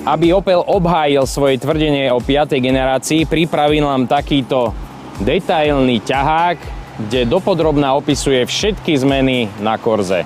Aby Opel obhájil svoje tvrdenie o 5. generácii, pripravil nám takýto detailný ťahák, kde dopodrobna opisuje všetky zmeny na Corse.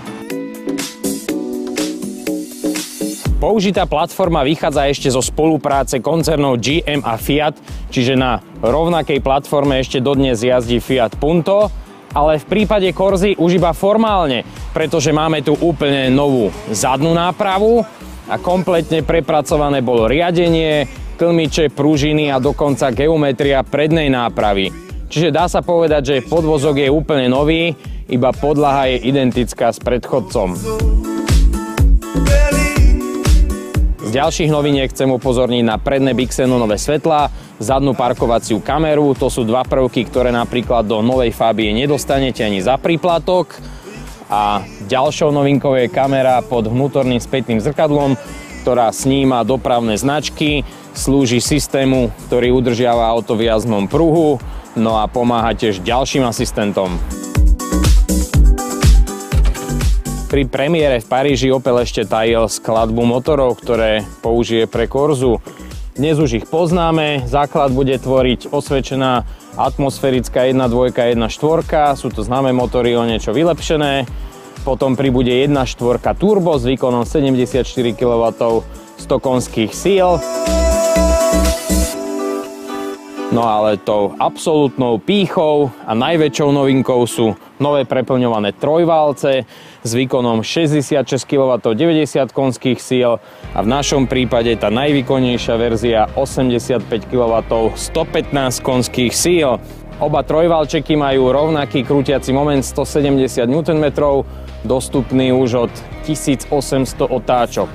Použitá platforma vychádza ešte zo spolupráce koncernov GM a Fiat, čiže na rovnakej platforme ešte dodnes jazdí Fiat Punto, ale v prípade Corsy už iba formálne, pretože máme tu úplne novú zadnú nápravu a kompletne prepracované bolo riadenie, tlmiče, pružiny a dokonca geometria prednej nápravy. Čiže dá sa povedať, že podvozok je úplne nový, iba podlaha je identická s predchodcom. Z ďalších noviniek chcem upozorniť na predné bixenonové svetlá, zadnú parkovaciu kameru, to sú dva prvky, ktoré napríklad do novej Fabie nedostanete ani za príplatok. A ďalšou novinkou je kamera pod vnútorným spätným zrkadlom, ktorá sníma dopravné značky, slúži systému, ktorý udržiava auto v jazdnom pruhu, no a pomáha tiež ďalším asistentom. Pri premiére v Paríži Opel ešte tajil skladbu motorov, ktoré použije pre Corsu. Dnes už ich poznáme, základ bude tvoriť osvedčená atmosférická 1.2, 1.4, sú to známe motory o niečo vylepšené. Potom pribude 1.4 turbo s výkonom 74 kW 100 konských síl. No ale tou absolútnou pýchou a najväčšou novinkou sú nové preplňované trojválce s výkonom 66 kW 90 konských síl a v našom prípade tá najvýkonnejšia verzia 85 kW 115 konských síl. Oba trojvalčeky majú rovnaký krútiaci moment 170 Nm, dostupný už od 1800 otáčok.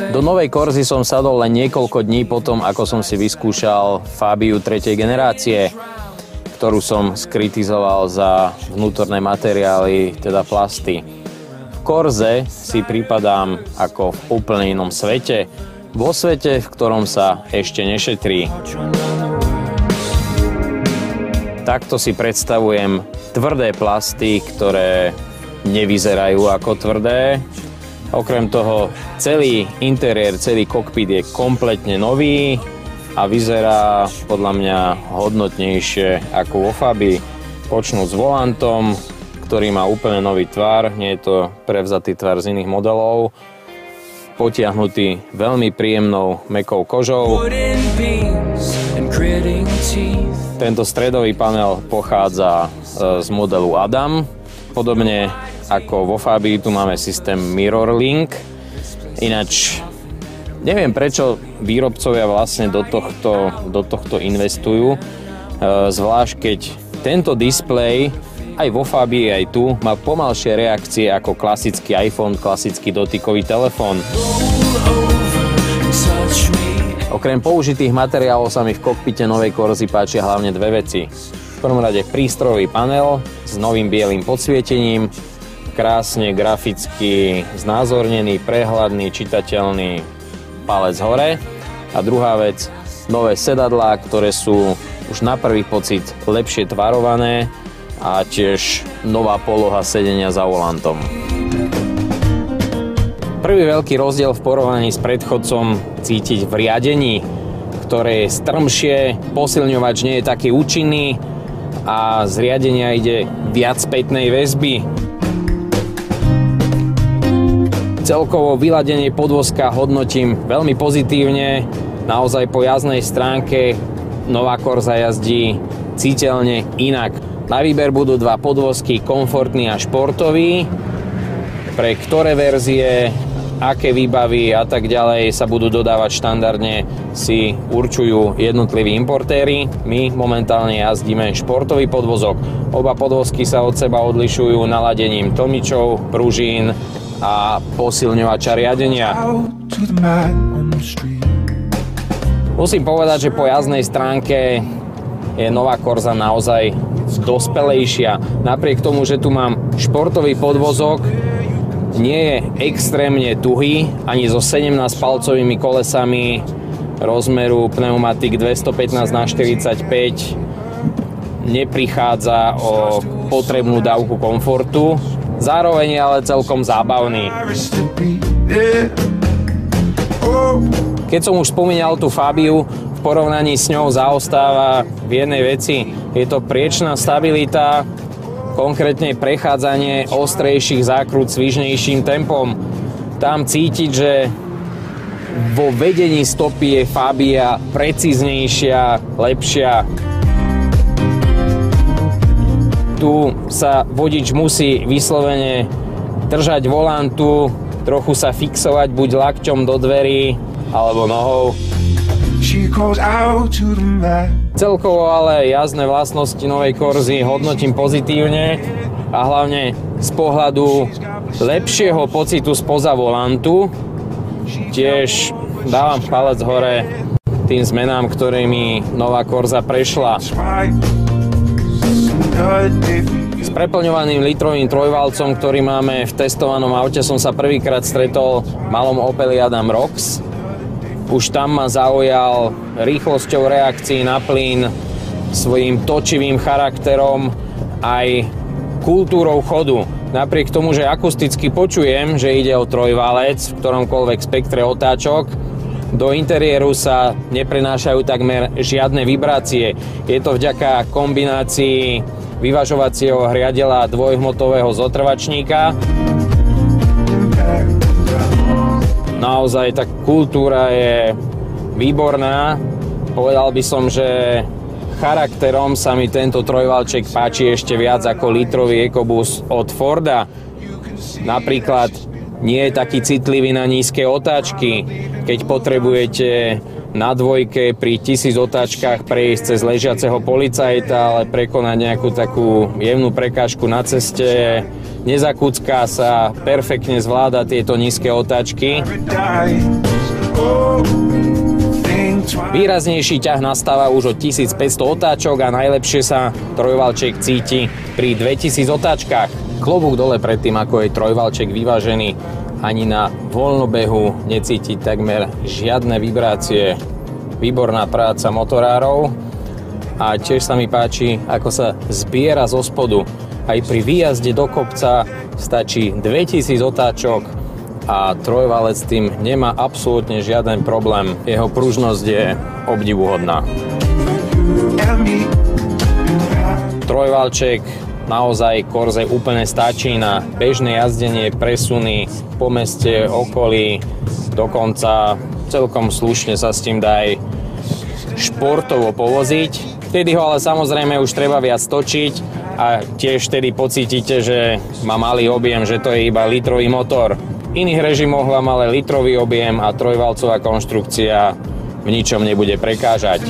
Do novej Corsy som sadol len niekoľko dní potom, ako som si vyskúšal Fabiu 3. generácie, ktorú som skritizoval za vnútorné materiály, teda plasty. V Corse si pripadám ako v úplne inom svete, vo svete, v ktorom sa ešte nešetrí. Takto si predstavujem tvrdé plasty, ktoré nevyzerajú ako tvrdé. Okrem toho celý interiér, celý kokpit je kompletne nový a vyzerá podľa mňa hodnotnejšie ako vo Fabii. Počnúť s volantom, ktorý má úplne nový tvar, nie je to prevzatý tvar z iných modelov, potiahnutý veľmi príjemnou mäkkou kožou. Tento stredový panel pochádza z modelu Adam, podobne ako vo Fabii tu máme systém MirrorLink. Ináč neviem, prečo výrobcovia vlastne do tohto investujú, zvlášť keď tento displej aj vo Fabii, aj tu má pomalšie reakcie ako klasický iPhone, klasický dotykový telefón. Okrem použitých materiálov sa mi v kokpite novej Corsy páčia hlavne dve veci. V prvom rade prístrojový panel s novým bielým podsvietením, krásne graficky znázornený, prehľadný, čitateľný palec hore. A druhá vec, nové sedadlá, ktoré sú už na prvý pocit lepšie tvarované a tiež nová poloha sedenia za volantom. Prvý veľký rozdiel v porovnaní s predchodcom cítiť v riadení, ktoré je strmšie, posilňovač nie je taký účinný a z riadenia ide viac spätnej väzby. Celkovo vyladenie podvozka hodnotím veľmi pozitívne. Naozaj po jazdnej stránke nová Corsa jazdí citeľne inak. Na výber budú dva podvozky, komfortný a športový. Pre ktoré verzie, aké výbavy a tak ďalej sa budú dodávať štandardne, si určujú jednotliví importéri. My momentálne jazdíme športový podvozok. Oba podvozky sa od seba odlišujú naladením tlmičov, pružín a posilňovača riadenia. Musím povedať, že po jazdnej stránke je nová Corsa naozaj dospelejšia. Napriek tomu, že tu mám športový podvozok, nie je extrémne tuhý, ani so 17-palcovými kolesami rozmeru pneumatik 215/45 neprichádza o potrebnú dávku komfortu. Zároveň je ale celkom zábavný. Keď som už spomínal tú Fabiu, v porovnaní s ňou zaostáva v jednej veci. Je to priečná stabilita, konkrétne prechádzanie ostrejších zákrut svižnejším tempom. Tam cítiť, že vo vedení stopy je Fabia precíznejšia, lepšia. Tu sa vodič musí vyslovene držať volantu, trochu sa fixovať buď lakťom do dverí alebo nohou. Celkovo ale jazdné vlastnosti novej Corsy hodnotím pozitívne a hlavne z pohľadu lepšieho pocitu spoza volantu. Tiež dávam palec hore tým zmenám, ktorými nová Corsa prešla. S preplňovaným litrovým trojvalcom, ktorý máme v testovanom aute, som sa prvýkrát stretol v malom Opeli Adam Rox. Už tam ma zaujal rýchlosťou reakcií na plyn, svojím točivým charakterom, aj kultúrou chodu. Napriek tomu, že akusticky počujem, že ide o trojvalec v ktoromkoľvek spektre otáčok, do interiéru sa neprenášajú takmer žiadne vibrácie. Je to vďaka kombinácii vyvažovacieho hriadela dvojhmotového zotrvačníka. Naozaj tá kultúra je výborná. Povedal by som, že charakterom sa mi tento trojvalček páči ešte viac ako litrový EcoBoost od Forda. Napríklad nie je taký citlivý na nízke otáčky. Keď potrebujete na dvojke pri 1000 otáčkach prejsť cez ležiaceho policajta, ale prekonať nejakú takú jemnú prekážku na ceste, nezakúcká sa, perfektne zvláda tieto nízke otáčky. Výraznejší ťah nastáva už od 1500 otáčok a najlepšie sa trojvalček cíti pri 2000 otáčkach. Klobúk dole pred tým, ako je trojvalček vyvážený. Ani na voľnobehu necítiť takmer žiadne vibrácie. Výborná práca motorárov a tiež sa mi páči, ako sa zbiera zo spodu. Aj pri výjazde do kopca stačí 2000 otáčok a trojvalec s tým nemá absolútne žiaden problém. Jeho pružnosť je obdivuhodná. Trojvalček naozaj Corse úplne stačí na bežné jazdenie, presuny po meste, okolí, dokonca celkom slušne sa s tým dá aj športovo povoziť. Vtedy ho ale samozrejme už treba viac točiť a tiež vtedy pocítite, že má malý objem, že to je iba litrový motor. V iných režimoch vám ale litrový objem a trojvalcová konštrukcia v ničom nebude prekážať.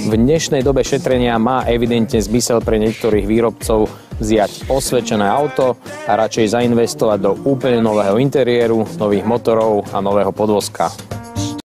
V dnešnej dobe šetrenia má evidentne zmysel pre niektorých výrobcov vziať osvedčené auto a radšej zainvestovať do úplne nového interiéru, nových motorov a nového podvozka.